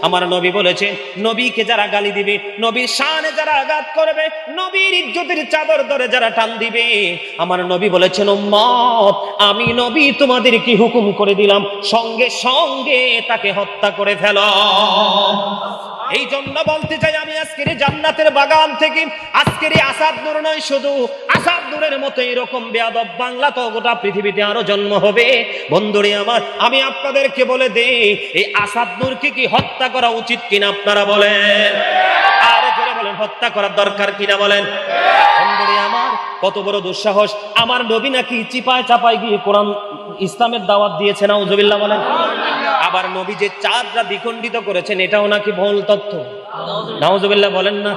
আমার নবী বলেছেন, নবীকে যারা গালি দিবে, নবীর শানে যারা আঘাত করবে, নবীর ইজ্জতের চাদর ধরে যারা টান দিবে, আমার নবী বলেছেন, উম্মত আমি নবী তোমাদেরকে হুকুম করে দিলাম, সঙ্গে সঙ্গে তাকে হত্যা করে ফেলো। এই জন্য বলতে চাই, আমি আজকের জান্নাতের বাগান থেকে আজকের আসাদ নূর নয়, শুধু আসাদ নূরের মতো এরকম বেয়াদব বাংলা তো গোটা পৃথিবীতে আরো জন্ম হবে। বন্ধুরে আমার, আমি আপনাদেরকে বলে দেই, এই আসাদ নূরকে কি হত্যা করা উচিত কিনা আপনারা বলেন? আরে জোরে বলেন, হত্যা করার দরকার কিনা বলেন? বন্ধুরে আমার, কত বড় দুঃসাহস! আমার নবী নাকি চিপায় চাপায় গিয়ে কোরআন ইসলামের দাওয়াত দিয়েছেন, নাউজুবিল্লাহ বলেন। আবার নবী যে চাঁদরা দ্বিখণ্ডিত করেছেন, এটাও নাকি ভুল তথ্য, নাউজুবিল্লাহ বলেন না।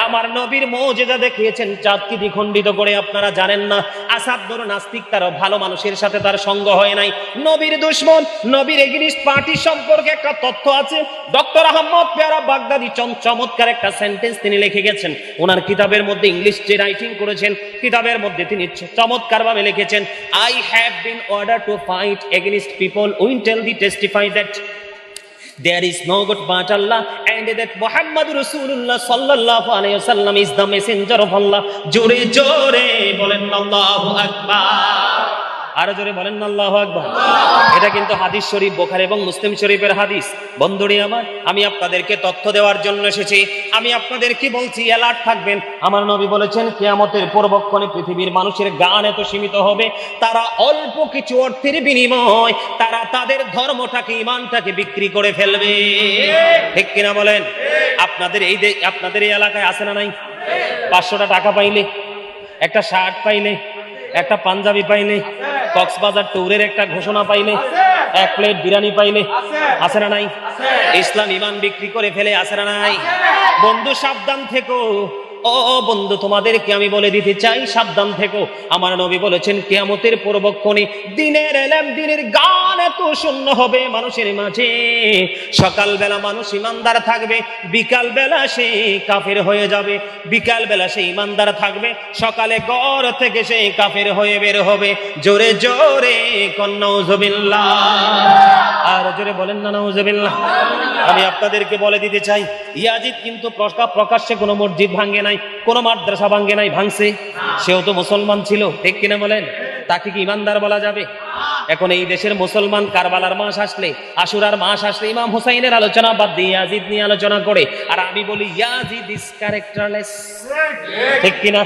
আমার নবীর মুজিজা দেখিয়েছেন চাঁদকে দ্বিখণ্ডিত করে, আপনারা জানেন না? আসাদ নূর নাস্তিক, তার ভালো মানুষের সাথে তার সঙ্গ হয় নাই, নবীর দুশমন, নবীর এগেইনস্ট পার্টি সম্পর্কে একটা তথ্য আছে। ডক্টর আহমদ পেয়ারা বাগদাদি চমৎকার একটা সেন্টেন্স তিনি লিখে গেছেন ওনার কিতাবের মধ্যে, ইংলিশ যে রাইটিং করেছেন কিতাবের মধ্যে তিনি চমৎকার ভাবে লিখেছেন, I have been order to fight against people will testify that there is no God but Allah and that Muhammad Rasulullah sallallahu alayhi wasallam is the messenger of Allah. জোরে জোরে বলেন আল্লাহু আকবার, আরো জোরে বলেন আল্লাহু আকবার। এটা কিন্তু হাদিস শরীফ, বুখারী এবং মুসলিম শরীফের হাদিস। বন্ধুরে আমার, আমি আপনাদেরকে তথ্য দেওয়ার জন্য এসেছি। আমি আপনাদেরকে বলছি, অ্যালার্ট থাকবেন। আমার নবী বলেছেন, কিয়ামতের পূর্বক্ষণে পৃথিবীর মানুষের গান এত সীমিত হবে, তারা অল্প কিছু অর্থের বিনিময় তারা তাদের ধর্মটাকে, ঈমানটাকে বিক্রি করে ফেলবে। ঠিক কিনা বলেন? আপনাদের এই এলাকায় আছে না নাই? 500 টাকা পাইলে, একটা শার্ট পাইলে, একটা পাঞ্জাবি পাইলে, কক্সবাজার ট্যুরের একটা ঘোষণা পাইলে, 1 প্লেট বিরিয়ানি পাইলে, আছে না নাই? ইসলাম ঈমান বিক্রি করে ফেলে, আছে না নাই? বন্ধু সাবধান থেকো, ও বন্ধু তোমাদেরকে আমি বলে দিতে চাই, সাবধান থেকো। আমার নবী বলেছেন, কিয়ামতের পূর্বক্ষণে দিনের এলেম, দিনের গান এত শূন্য হবে মানুষের মাঝে। সকালবেলা মানুষ ইমানদার থাকবে, বিকাল বেলা সে কাফের হয়ে যাবে। বিকাল বেলা সে ইমানদার থাকবে, সকালে ঘর থেকে সে কাফের হয়ে বের হবে। জোরে জোরে নাউজুবিল্লাহ, আর জোরে বলেন না নাউজুবিল্লাহ। আমি আপনাদেরকে বলে দিতে চাই, ইয়াজিদ কিন্তু প্রকাশ্যে কোনো মসজিদ ভাঙ্গে নাই, কোন মাদ্রাসা ভাঙ্গে নাই, ভাঙছে? সেও তো মুসলমান ছিল, ঠিক কিনা বলেন? তাকে কি ইমানদার বলা যাবে? এখন এই দেশের মুসলমান কারবালার মাস আসলে, আশুরার মাস আসলে ইমাম হুসাইনের আলোচনা বাদ দিয়ে ইয়াজিদ নিয়ে আলোচনা করে, আর আমি বলি ইয়াজিদ ইজ ক্যারেক্টারলেস, ঠিক কিনা?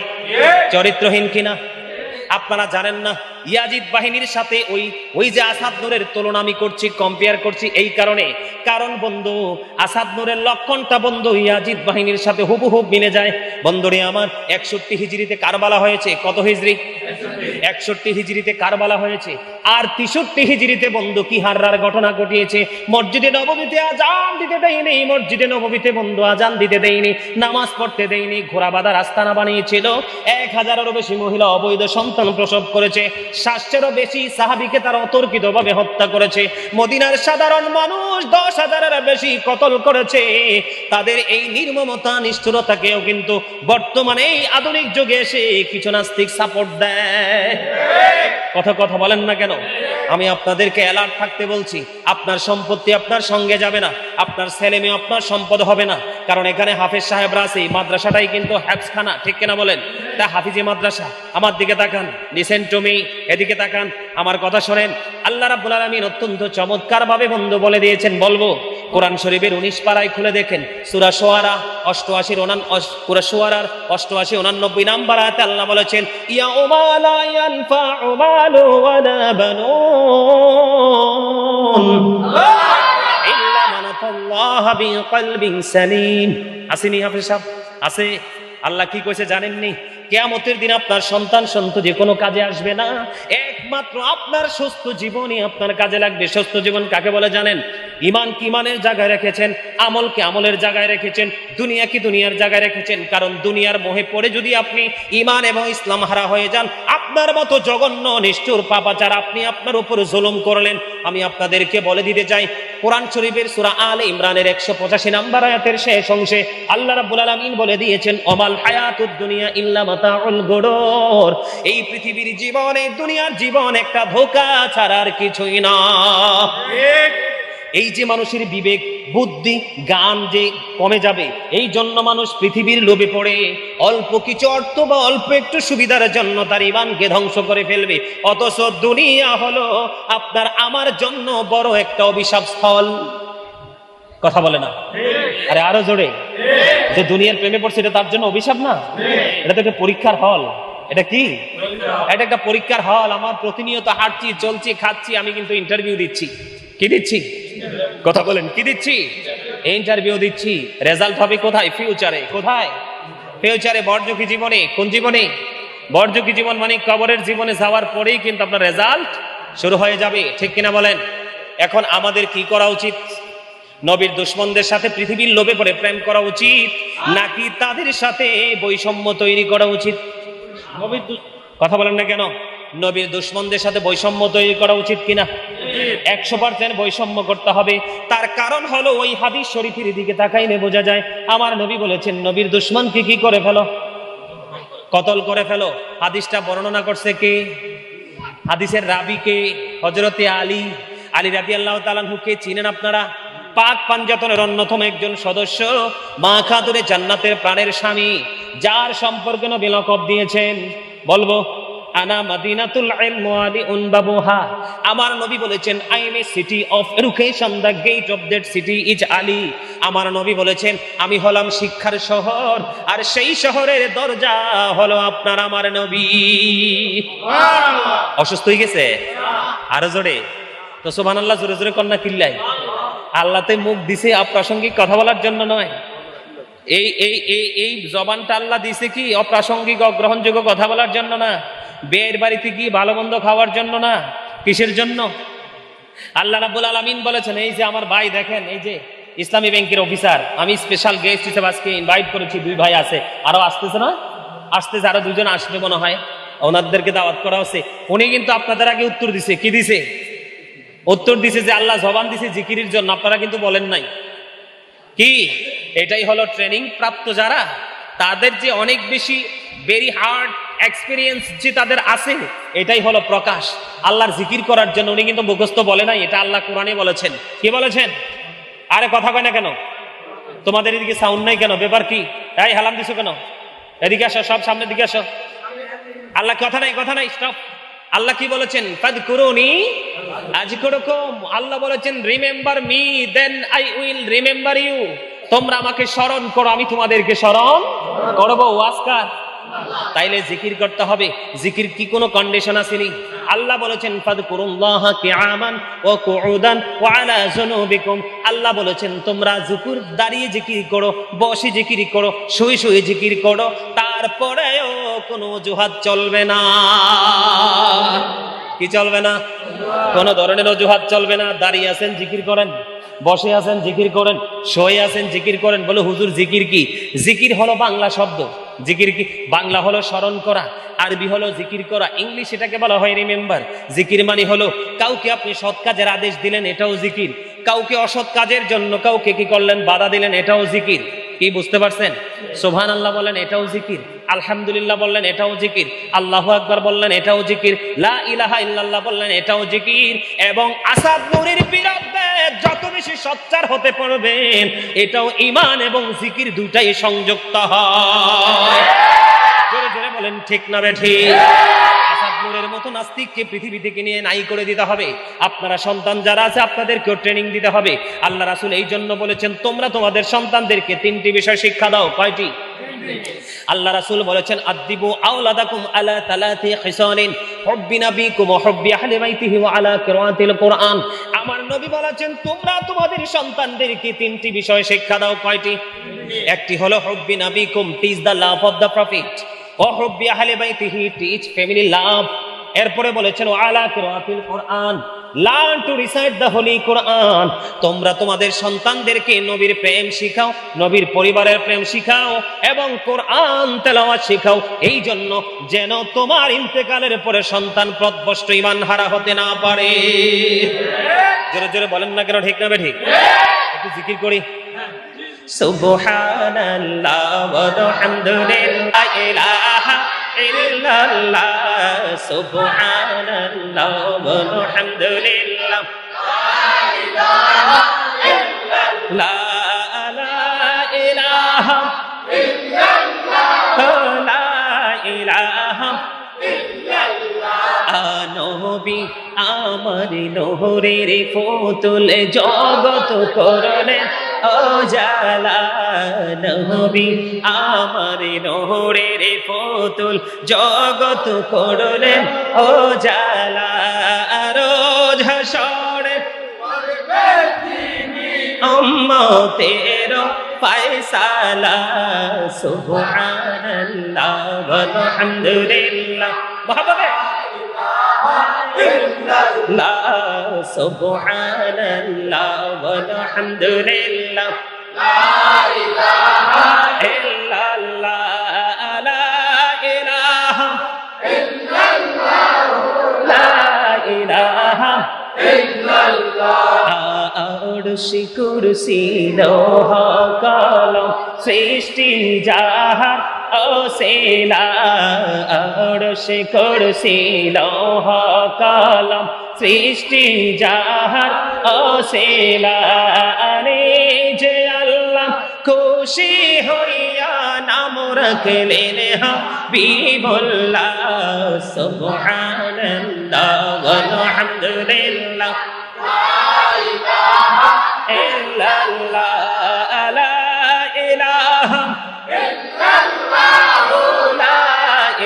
চরিত্রহীন কিনা? আপনারা জানেন না, ইয়াজিদ বাহিনীর সাথে ওই যে আসাদ নূরের তুলনা আমি করছি, কম্পেয়ার করছি এই কারণে, কারণ বন্ধু আসাদ নূরের লক্ষণটা বন্ধু ইয়াজিদ বাহিনীর সাথে হুবহু মিলে যায়। বন্ধুরে আমার, 61 হিজরিতে কারবালা হয়েছে। কত হিজরি? 61 হিজরিতে কারবালা হয়েছে। আর 63 হিজরিতে বন্ধু কি হাররার ঘটনা ঘটিয়েছে। মসজিদে নববীতে আজান দিতে দেয়নি, মসজিদে নববীতে বন্ধু আজান দিতে দেয়নি, নামাজ পড়তে দেয়নি, ঘোড়া বাঁধার আস্তানা বানিয়েছিল। 1000-এরও বেশি মহিলা অবৈধ সন্তান প্রসব করেছে। 700-এরও বেশি সাহাবীকে তারা অতর্কিতভাবে হত্যা করেছে। মদিনার সাধারণ মানুষ 10,000-এর বেশি কতল করেছে। তাদের এই নির্মমতা, নিষ্ঠুরতাকেও কিন্তু বর্তমানে এই আধুনিক যুগে এসে কিছু নাস্তিক সাপোর্ট দেয়। কথা বলেন না কেন? আমি আপনাদেরকে অ্যালার্ট থাকতে বলছি। আপনার সম্পত্তি আপনার সঙ্গে যাবে না, আপনার ছেলে মেয়ে আপনার সম্পদ হবে না, কারণ এখানে হাফেজ সাহেবরা আছে। মাদ্রাসাটাই কিন্তু হেফজখানা, ঠিক কিনা বলেন? তা হাফিজি মাদ্রাসা। আমার দিকে তাকান, লিসেন টু মি, এদিকে তাকান, আমার কথা শোনেন। আল্লাহ রাব্বুল আলামিন অত্যন্ত চমৎকার ভাবে বন্ধু বলে দিয়েছেন, বলবো কোরআন শরীফের 19 পারায় খুলে দেখেন, সূরা শুআরা 88-89 নাম্বার আয়াতে আল্লাহ বলেছেন, ইয়াউমা লা ইয়ানফাউ মালু ওয়ালা বানুন ইল্লা মান আতাল্লাহা বিকলবিন সালিম। আসেনি হাফেজ সাহেব? আছে। আল্লাহ কি কইছে জানেননি? কিয়ামতের দিন আপনার সন্তান সন্ততি কোনো কাজে আসবে না, একমাত্র আপনার সুস্থ জীবনই আপনার কাজে লাগবে। সুস্থ জীবন কাকে বলে জানেন? ঈমান কি ঈমানের জায়গায় রেখেছেন, আমলকে আমলের জায়গায় রেখেছেন, দুনিয়া কি দুনিয়ার জায়গায় রেখেছেন। কারণ দুনিয়ার মোহে পড়ে যদি আপনি ঈমান এবং ইসলাম হারা হয়ে যান, আপনার মতো জঘন্য নিষ্ঠুর পাপাচার আপনি আপনার উপর জুলুম করলেন। আমি আপনাদেরকে বলে দিতে চাই, কোরআন শরীফের সূরা আলে ইমরানের 185 নাম্বার আয়াতের শেষ অংশে আল্লাহ রাব্বুল আলামিন বলে দিয়েছেন, ওমাল হায়াতুদ দুনিয়া ইল্লা মাতাউল গুরুর। এই পৃথিবীর জীবন, এই দুনিয়ার জীবন একটা ধোঁকা ছাড়া আর কিছুই না। এই যে মানুষের বিবেক বুদ্ধি জ্ঞান যে কমে যাবে, এই জন্য মানুষ পৃথিবীর লোভে পড়ে অল্প কিছু অর্থ বা অল্প একটু সুবিধার জন্য তার ঈমানকে ধ্বংস করে ফেলবে। অথচ দুনিয়া হলো আপনার আমার জন্য বড় একটা অভিশাপ স্থল। কথা বলে না? আরে আরো জোরে, যে দুনিয়ার প্রেমে পড়ছে এটা তার জন্য অভিশাপ না? এটা তো একটা পরীক্ষার হল। এটা কি? এটা একটা পরীক্ষার হল। আমার প্রতিনিয়ত হাঁটছি, চলছি, খাচ্ছি, আমি কিন্তু ইন্টারভিউ দিচ্ছি। কি দিচ্ছি? কথা বলেন, কি দিচ্ছি? ইন্টারভিউ দিচ্ছি। রেজাল্ট হবে কোথায়? ফিউচারে। কোথায়? ফিউচারে। বর্জকি জীবনে। কোন জীবনে? বর্জকি জীবন মানে কবরের জীবনে যাওয়ার পরেই কিন্তু আপনার রেজাল্ট শুরু হয়ে যাবে। ঠিক কিনা বলেন? এখন আমাদের কি করা উচিত? নবীর দুশমনদের সাথে পৃথিবীর লোভে পড়ে প্রেম করা উচিত, নাকি তাদের সাথে বৈষম্য তৈরি করা উচিত? কথা বলেন না কেন? নবীর দুশমনদের সাথে বৈষম্য তৈরি করা উচিত কিনা? 100% বৈষম্য করতে হবে। তার কারণ হলো ওই হাদিস শরীফের দিকে তাকাইলে বোঝা যায় আমার নবী বলেছেন নবীর দুশমনকে কি করে ফেলো? কতল করে ফেলো। হাদিসটা বর্ণনা করছে কে? হাদিসের রাবি কে? হযরতে আলী। আলী রাদিয়াল্লাহু তাআলা আনহুকে চিনেন আপনারা? পাক পাঞ্জাতনের অন্যতম একজন সদস্য, মা খাতুনে জান্নাতের প্রাণের স্বামী, যার সম্পর্কে নবী লকব দিয়েছেন, বলবো আনা মাদিনাতুল ইলম ওয়া আলিউন বাবুহা। আমার নবী বলেছেন I am a city of education, the gate of that city is Ali. আমার নবী বলেছেন আমি হলাম শিক্ষার শহর, আর সেই শহরের দরজা হলো আপনার আমার নবী। অসুস্থ হয়ে গেছে? আরো জোরে তো সুবহানাল্লাহ, জোরে জোরে কন্যা কিল্লাই। আল্লাহতে মুখ দিছে অপ্রাসঙ্গিক কথা বলার জন্য নয়। এই জবানটা আল্লাহ দিছে কি অপ্রাসঙ্গিক অগ্রহণযোগ্য কথা বলার জন্য না। বিয়ের বাড়িতে কি ভালো মন্দ খাওয়ার জন্য না। কিসের জন্য? আল্লাহ রাব্বুল আলামিন বলেছেন এই যে আমার ভাই দেখেন, এই যে ইসলামী ব্যাংকের অফিসার, আমি স্পেশাল গেস্ট হিসেবে আজকে ইনভাইট করেছি। 2 ভাই আছে, আরো আসতেছে না? আসতেছে, আরো 2 জন আসবে মনে হয়, ওনাদেরকে দাওয়াত করা হচ্ছে। উনি কিন্তু আপনাদের আগে উত্তর দিছে। কি দিছে? উত্তর দিছে যে আল্লাহ জবান দিছে জিকিরের জন্য, আপনারা কিন্তু বলেন নাই। কি? এটাই হলো ট্রেনিং প্রাপ্ত যারা, তাদের যে অনেক বেশি ভেরি হার্ড এক্সপিরিয়েন্স যে তাদের আছে, এটাই হলো প্রকাশ। আল্লাহর জিকির করার জন্য উনি কিন্তু মুখস্থ বলে নাই, এটা আল্লাহ কোরআনে বলেছেন। কি বলেছেন? আরে কথা কয় না কেন? তোমাদের এদিকে সাউন্ড নাই কেন? ব্যাপার কি? এই হালাম দিছো কেন? এদিকে আসো, সব সামনের দিকে আসো। আল্লাহ কথা নাই, কথা নাই, স্টপ। আল্লাহ কি বলেছেন? ফাযকুরুনি আযকুরুকুম। আল্লাহ বলেছেন remember me then I will remember you. তোমরা আমাকে স্মরণ করো, আমি তোমাদেরকে স্মরণ করব। ওয়াজকার তাইলে জিকির করতে হবে। জিকির কি কোনো কন্ডিশন আসেনি? আল্লাহ বলেছেন ফাযকুরুল্লাহা কিয়ামান ওয়া কুউদান ওয়া আলা জুনুবিকুম। আল্লাহ বলেছেন তোমরা যুকুর দাঁড়িয়ে জিকির করো, বসে জিকির করো, শুয়ে শুয়ে জিকির করো, তারপরেও কোনো অজুহাত চলবে না। কি চলবে না? কোনো ধরনের অজুহাত চলবে না। দাঁড়িয়ে আছেন জিকির করেন, বসে আছেন জিকির করেন, শুয়ে আছেন জিকির করেন। বলে হুজুর জিকির কি? জিকির হলো বাংলা শব্দ। জিকির কি? বাংলা হলো স্মরণ করা, আরবি হলো জিকির করা, ইংলিশ এটাকে বলা হয় রিমেম্বার। জিকির মানে হলো কাউকে আপনি সৎ কাজের আদেশ দিলেন, এটাও জিকির। কাউকে অসৎ কাজের জন্য কাউকে কি করলেন? বাধা দিলেন, এটাও জিকির। কি বুঝতে পারছেন? সুবহানাল্লাহ বললেন, এটাও জিকির। আলহামদুলিল্লাহ বললেন, এটাও জিকির। আল্লাহু আকবার বললেন, এটাও জিকির। লা ইলাহা ইল্লাল্লাহ বললেন, এটাও জিকির। এবং আসাদ নূরের বিরুদ্ধে যত বেশি সোচ্চার হতে পারবেন, এটাও ঈমান এবং জিকির দুটাই সংযুক্ত হয়। জোরে জোরে বলেন ঠিক না বেঠিক? আসাদ নূরের মতো নাস্তিককে পৃথিবী থেকে নিয়ে নাই করে দিতে হবে। আপনারা সন্তান যারা আছে আপনাদেরকেও ট্রেনিং দিতে হবে। আল্লাহ রাসূল এই জন্য বলেছেন তোমরা তোমাদের সন্তানদেরকে 3টি বিষয় শিক্ষা দাও। কয়টি? আল্লাহ রাসূল বলেছেন আদিবু আওলাদাকুম আলা তালাতি খিসালিন হুব্বি নাবিকুম ওয়া হুব্বি আহলি বাইতিহি ওয়া আলা কিরাআতিল কুরআন। আমার নবী বলেছেন তোমরা তোমাদের সন্তানদেরকে 3টি বিষয় শিক্ষা দাও। কয়টি? একটি হলো হুব্বি নাবিকুম, teach the love of the prophet, ওয়া হুব্বি আহলি বাইতিহি, টিচ ফ্যামিলি লাভ। এরপরে বলেছেন ওয়া আলা কিরাআতিল কুরআন, learn to recite the holy Quran. তোমরা তোমাদের সন্তানদেরকে নবীর প্রেম শিখাও, নবীর পরিবারের প্রেম শিখাও এবং কোরআন তেলাওয়াত শিখাও, এই জন্য যেন তোমার ইন্তেকালের পরে সন্তান পথভ্রষ্ট ঈমান হারা হতে না পারে। জোরে জোরে বলেন না কেন? ঠিক না বেঠিক? একটু জিকির করি। সুবহানাল্লাহ ওয়া হামদুলিল্লাহ ইলাহা ইল্লাল্লাহ, সুবহানাল্লাহ ওয়া হামদুলিল্লাহ লা ইলাহা লা ইলাহা নবী আমার নহরের পুতুল জগত করলেন উজালা নবী আমার নহরের পুতুল জগত করলেন উজালা রোজ হাসরে উম্মতের ফয়সালা সুবহানাল্লাহ ওয়ালহামদুলিল্লাহ মহব্বতে লা সুবহানাল্লাহ ওয়ালহামদুলিল্লাহ লা ইলাহা ইল্লাল্লাহ লা ইলাহা ইল্লাল্লাহ লা ইলাহা ইল্লাল্লাহ আরশি কুরসি লৌহ কলম সৃষ্টি যাহার ওসিলা আরশি কুরসি লৌহ কলম সৃষ্টি যাহার ওসিলা যে আল্লাহ খুশি হইয়া নাম রাখলেন হাবিবুল্লাহ সুবহানাল্লাহ ওয়ালহামদুলিল্লাহ ইল্লাল্লাহ লা ইলাহা ইল্লাল্লাহ লা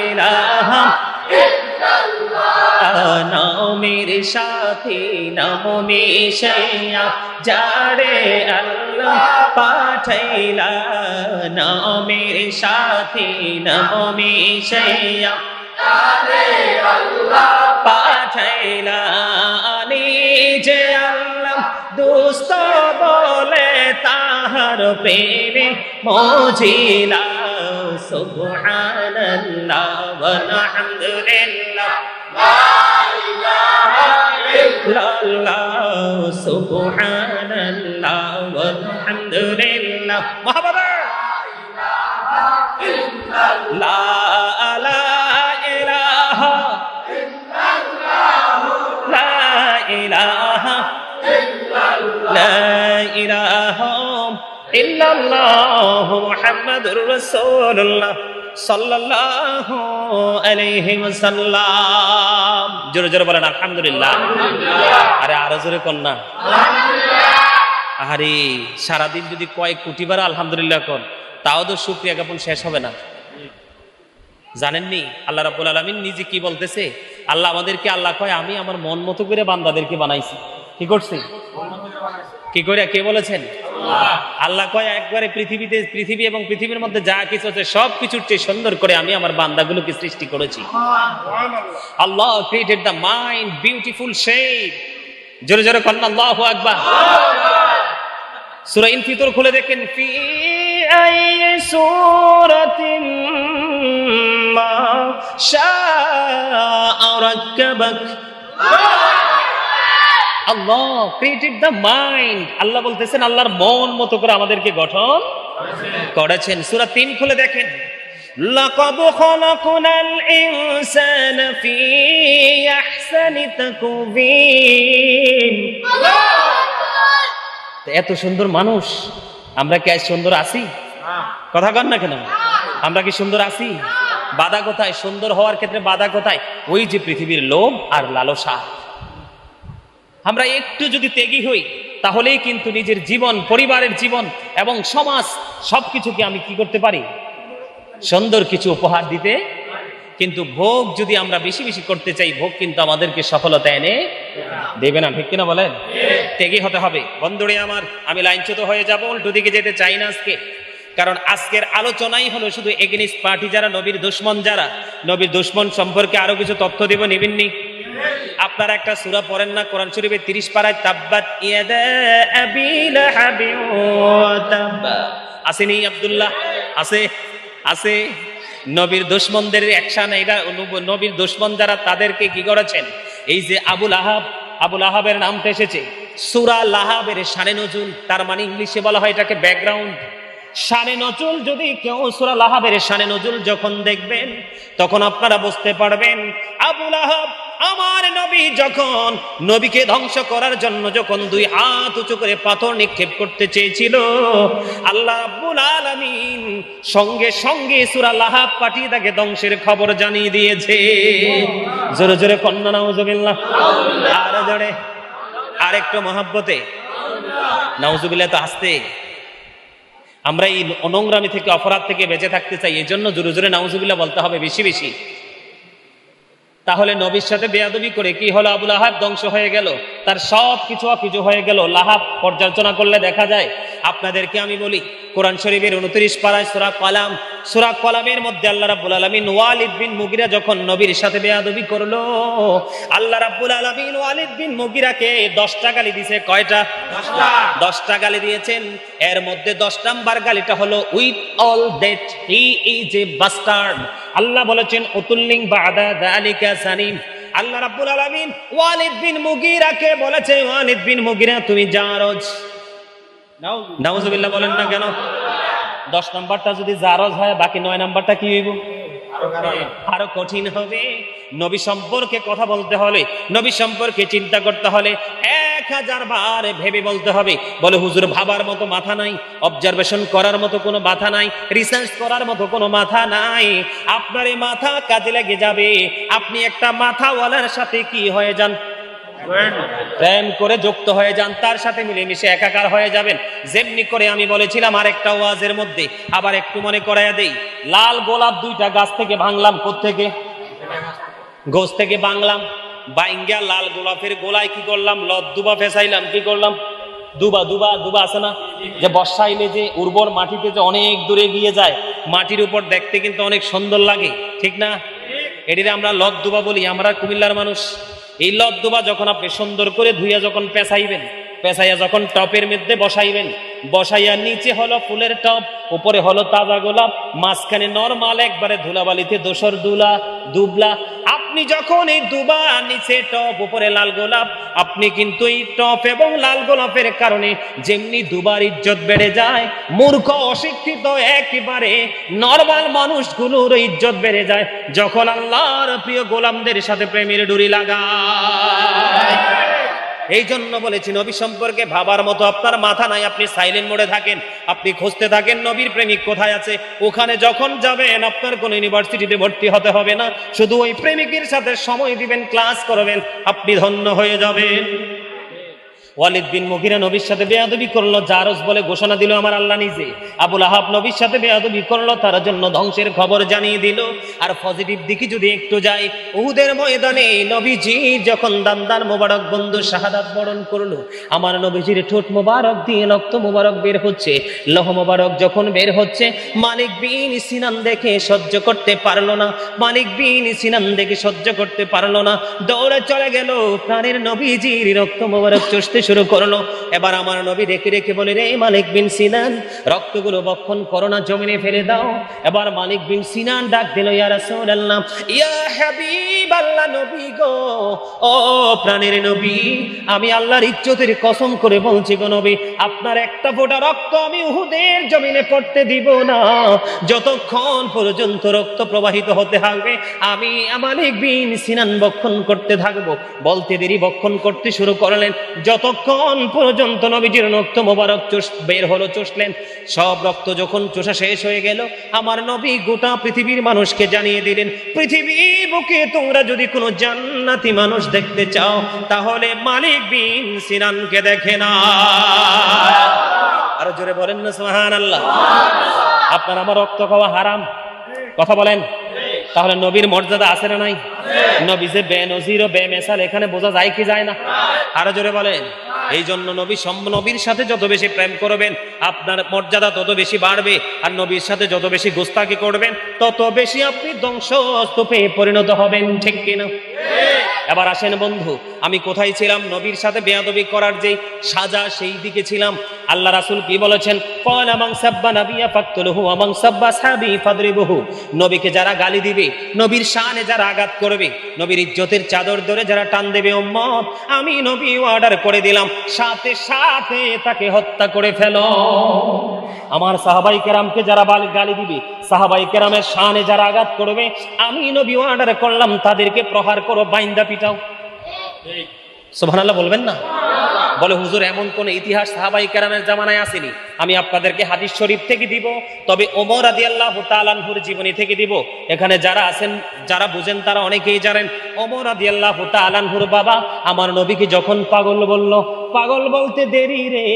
ইলাহা ইল্লাল্লাহ নামের সাথে নাম মিশাইয়া যারে আল্লাহ পাঠাইলা নামের সাথে নাম মিশাইয়া যারে আল্লাহ পাঠাইলা নিজে আল্লাহ দোস্ত বলে তাহার প্রেমে মজিলা সুবহানাল্লাহ ওয়ালহামদুলিল্লাহ লা ইলাহা ইল্লাল্লাহ সুবহানাল্লাহ ওয়ালহামদুলিল্লাহ মহব্বতে লা ইলাহা লা ইলাহা লা ইলাহা ইল্লাল্লাহ মুহাম্মাদুর রাসূলুল্লাহ সাল্লাল্লাহু আলাইহি ওয়াসাল্লাম জোরে জোরে বলেন আলহামদুলিল্লাহ আরে আরো জোরে কোন না আরে সারাদিন যদি কয়েক কোটি বার আলহামদুলিল্লাহ কোন তাও তো শুকরিয়া জ্ঞাপন শেষ হবে না জানেননি আল্লাহ রাব্বুল আলামিন নিজে কি বলতেছে আল্লাহ আমাদেরকে আল্লাহ কয় আমি আমার মন মতো করে বান্দাদেরকে বানাইছি কি করছি কি করে কে বলেছেন আল্লাহ কয় একবারে পৃথিবী এবং পৃথিবীর মধ্যে যা কিছু আছে সব কিছুর চেয়ে সুন্দর করে আমি আমার বান্দাগুলোকে সৃষ্টি করেছি Allah created the mind beautiful shape জোরে জোরে কন্না আল্লাহু আকবার সূরা ইনফিতর খুলে দেখেন ফি আই সূরাতিন মা শাআ রাক্কাবাক আল্লাহ ক্রিয়েটেড দ্য মাইন্ড আল্লাহ বলতেছেন আল্লাহর মন মতো করে আমাদেরকে গঠন করেছেন সূরা 3 খুলে দেখেন লাকাদ খালাকনাল ইনসানা ফি আহসানি তাকওয়িম এত সুন্দর মানুষ আমরা কি আজ সুন্দর আছি কথা কন না কেন আমরা কি সুন্দর আছি বাধা কোথায় সুন্দর হওয়ার ক্ষেত্রে বাধা কোথায় ওই যে পৃথিবীর লোভ আর লালসা আমরা একটু যদি ত্যাগী হই তাহলেই কিন্তু নিজের জীবন পরিবারের জীবন এবং সমাজ সবকিছুকে আমি কি করতে পারি সুন্দর কিছু উপহার দিতে কিন্তু ভোগ যদি আমরা বেশি বেশি করতে চাই ভোগ কিন্তু আমাদেরকে সফলতা এনে দেবে না ঠিক কিনা বলেন ত্যাগী হতে হবে বন্ধুরে আমার আমি লাইনচ্যুত হয়ে যাব উল্টো দিকে যেতে চাই না আজকে কারণ আজকের আলোচনাই হলো শুধু এগেনিস্ট পার্টি যারা নবীর দুশমন যারা নবীর দুশমন সম্পর্কে আরো কিছু তথ্য দিব নিবেননি আপনারা একটা সূরা পড়েন না কোরআন শরীফের 30 পারায় তাব্বাত ইয়াদা আবি লাহাবি ওয়া তাব্বা আসেনি আব্দুল্লাহ আছে নবীর দুশমনদের অ্যাকশন এটা নবীর দুশমন যারা তাদেরকে কি করেছেন এই যে আবু লাহাবের নামটা এসেছে সূরা লাহাবের শানে নজুল তার মানে ইংলিশে বলা হয় এটাকে ব্যাকগ্রাউন্ড শানে নজুল যদি কেউ সূরা লাহাবের শানে নজুল যখন দেখবেন তখন আপনারা বুঝতে পারবেন আবু লাহাব আমার নবী যখন নবীকে ধ্বংস করার জন্য যখন দুই হাত উঁচু করে পাথর নিক্ষেপ করতে চেয়েছিল, আল্লাহ রাব্বুল আলামিন সঙ্গে সঙ্গে সূরা লাহাব পাঠিয়ে তাকে ধ্বংসের খবর জানিয়ে দিয়েছে। জোরে জোরে কন্যা নাউজুবিল্লাহ, আরো জোরে, আরেকটু মহব্বতে নাউজুবিল্লাহ। তো আসতে আমরা এই অনোংরামি থেকে, অপরাধ থেকে বেঁচে থাকতে চাই, এই জন্য জোরে জোরে নাউজুবিল্লাহ বলতে হবে বেশি বেশি। তাহলে নবীর সাথে বেয়াদবি করে কি হলো? আবু লাহাব ধ্বংস হয়ে গেল, তার সব কিছু অকিছু হয়ে গেল। লাহাব পর্যালোচনা করলে দেখা যায়, আপনাদেরকে আমি বলি, কোরআন শরীফের 29 পারায় সূরা কলামের মধ্যে আল্লাহ রাব্বুল আলামিন ওয়ালিদ বিন মুগিরা যখন নবীর সাথে বেয়াদবি করলো, আল্লাহ রাব্বুল আলামিন ওয়ালিদ বিন মুগিরাকে 10টা গালি দিয়েছে। কয়টা? 10টা গালি দিয়েছেন। এর মধ্যে 10 নাম্বার গালিটা হলো with all that he is a bastard. আল্লাহ বলেছেন উতুল্লিং বাদা যালিকা সানিম। আল্লাহ রাব্বুল আলামিন ওয়ালিদ বিন মুগিরাকে বলেছে, ওয়ালিদ বিন মুগিরা তুমি জারজ। নাউজুবিল্লাহ বলেন না কেন? 10 নাম্বারটা যদি জারজ হয়, বাকি 9 নাম্বারটা কি হইব? আরো কঠিন হবে। নবী সম্পর্কে কথা বলতে হলে, নবী সম্পর্কে চিন্তা করতে হলে 1000 বার ভেবে বলতে হবে। বলে হুজুর ভাবার মতো মাথা নাই, অবজারভেশন করার মতো কোনো মাথা নাই, রিসার্চ করার মতো কোনো মাথা নাই। আপনার এই মাথা কাজে লেগে যাবে। আপনি একটা মাথাওয়ালার সাথে কি হয়ে যান? প্রেম করে যুক্ত হয়ে যান, তার সাথে মিলেমিশে একাকার হয়ে যাবেন। যেমনি করে আমি বলেছিলাম আরেকটা ওয়াজের মধ্যে, আবার একটু মনে করাইয়া দেই। লাল গোলাপ 2টা গাছ থেকে ভাঙলাম। কোত্থেকে? গোছ থেকে ভাঙলাম। বাইঙ্গা লাল গোলাপের গোলায় কি করলাম? লদ্দুবা ফেসাইলাম। কি করলাম? দুবা আছে না, যে বর্ষাইলে যে উর্বর মাটিতে যে অনেক দূরে গিয়ে যায়, মাটির উপর দেখতে কিন্তু অনেক সুন্দর লাগে, ঠিক না? এটিরে আমরা লদ্দুবা বলি, আমরা কুমিল্লার মানুষ। এই লদ্দুবা যখন আপনি সুন্দর করে ধুইয়া যখন পেঁচাইবেন, পেঁচাইয়া যখন টপের মধ্যে বসাইবেন, বসাইয়া নিচে হলো ফুলের টপ, উপরে হলো তাজা গোলাপ, মাঝখানে নরমাল একবারে ধুলাবালিতে দোসর দুবলা। আপনি যখন এই দুবা, নিচে টপ, উপরে লাল গোলাপ, আপনি কিন্তু এই টপ এবং লাল গোলাপের কারণে যেমনি দুবার ইজ্জত বেড়ে যায়, মূর্খ অশিক্ষিত একেবারে নরমাল মানুষগুলোর ইজ্জত বেড়ে যায় যখন আল্লাহর প্রিয় গোলামদের সাথে প্রেমের ডুরি লাগায়। এই জন্য বলেছি, নবী সম্পর্কে ভাবার মতো আপনার মাথা নাই। আপনি সাইলেন্ট মোডে থাকেন, আপনি খুঁজতে থাকেন নবীর প্রেমিক কোথায় আছে। ওখানে যখন যাবেন, আপনার কোন ইউনিভার্সিটিতে ভর্তি হতে হবে না, শুধু ওই প্রেমিকের সাথে সময় দিবেন, ক্লাস করবেন, আপনি ধন্য হয়ে যাবেন। ওয়ালিদ বিন মুগিরা নবীর সাথে বেয়াদবি করলো, জারজ বলে ঘোষণা দিল আমার আল্লাহ নিজে। আবু লাহাব নবীর সাথে বেয়াদবি করলো, তার জন্য ধ্বংসের খবর জানিয়ে দিল। আর পজিটিভ দিকে যদি একটু যাই, উহুদের ময়দানে নবীজি যখন দান্দার মোবারক বন্ধু শাহাদাত বরণ করলো, আমার নবীজির ঠোঁট মোবারক দিয়ে রক্ত মোবারক বের হচ্ছে, লৌহ মোবারক যখন বের হচ্ছে, মালিক বিন সিনান দেখে সহ্য করতে পারলো না। মালিক বিন সিনান দেখে সহ্য করতে পারলো না, দৌড়ে চলে গেল, প্রাণের নবীজির রক্ত মোবারক চষতে শুরু করলো। এবার আমার নবী রেখে রেখে বলে, রে মালিক বিন সিনান, রক্তগুলো বক্ষণ করো না, জমিনে ফেলে দাও। এবার মালিক বিন সিনান ডাক দিল, ইয়া রাসূলুল্লাহ, ইয়া হাবিবাল্লাহ, নবী গো, ও প্রাণের নবী, আমি আল্লাহর ইজ্জতের কসম করে বলছি গো নবী, আপনার একটা ফোঁটা রক্ত আমি উহুদের জমিনে পড়তে দিব না। যতক্ষণ পর্যন্ত রক্ত প্রবাহিত হতে থাকবে, আমি মালিক বিন সিনান বক্ষণ করতে থাকবো। বলতে দেরি বক্ষণ করতে শুরু করলেন। যতক্ষণ পর্যন্ত নবীজির রক্ত মোবারক বের হলো, চষলেন। সব রক্ত যখন চষা শেষ হয়ে গেল, আমার নবী গোটা পৃথিবীর মানুষকে জানিয়ে দিলেন, পৃথিবী বুকে তোমরা যদি কোনো জান্নাতি মানুষ দেখতে চাও, তাহলে মালিক বিন সিনানকে দেখে না। আরো জোরে বলেন না সুবহানাল্লাহ। আপনার আমার রক্ত খাওয়া হারাম, কথা বলেন। তাহলে নবীর মর্যাদা আছে না নাই? নবী যে বেনজির ও বেমেসাল, এখানে বোঝা যায় কি যায় না? আরো জোরে বলেন। এই জন্য নবীর সাথে যত বেশি প্রেম করবেন, আপনার মর্যাদা তত বেশি বাড়বে। আর নবীর সাথে যত বেশি গোস্তাকি করবেন, তত বেশি আপনি ধ্বংসস্তূপে পরিণত হবেন, ঠিক কিনা? এবার আসেন বন্ধু, আমি কোথায় ছিলাম? নবীর সাথে বেয়াদবি করার যে সাজা, সেই দিকে ছিলাম। আল্লাহ রাসূল কি বলেছেন? ক্বালা মান সাব্বা নাবিয়্যা ফাকতুলহু ওয়া মান সাব্বা আসহাবি ফাদরিবুহু। নবীকে যারা গালি দিবে, নবীর শানে যারা আঘাত করবে, নবীর ইজ্জতের চাদর ধরে যারা টান দেবে, উম্মত আমি নবী অর্ডার করে দিলাম, সাথে সাথে তাকে হত্যা করে ফেলো। আমার সাহাবাই কেরামকে যারা গালি দিবে, সাহাবাই কেরামের শানে যারা আঘাত করবে, আমি নবী অর্ডার করলাম তাদেরকে প্রহার করো, বাইন্দা পিটাও। সুবহানাল্লাহ বলবেন না? বলে হুজুর এমন কোন ইতিহাস সাহাবাই কেরামের জামানায় আসেনি। আমি আপনাদেরকে হাদিস শরীফ থেকে দিব, তবে ওমর রাদিয়াল্লাহু তাআলা আনহুর জীবনী থেকে দিব। এখানে যারা আছেন, যারা বুঝেন তারা অনেকেই জানেন ওমর রাদিয়াল্লাহু তাআলা আনহুর বাবা আমার নবীকে যখন পাগল বলল, পাগল বলতে দেরি রে,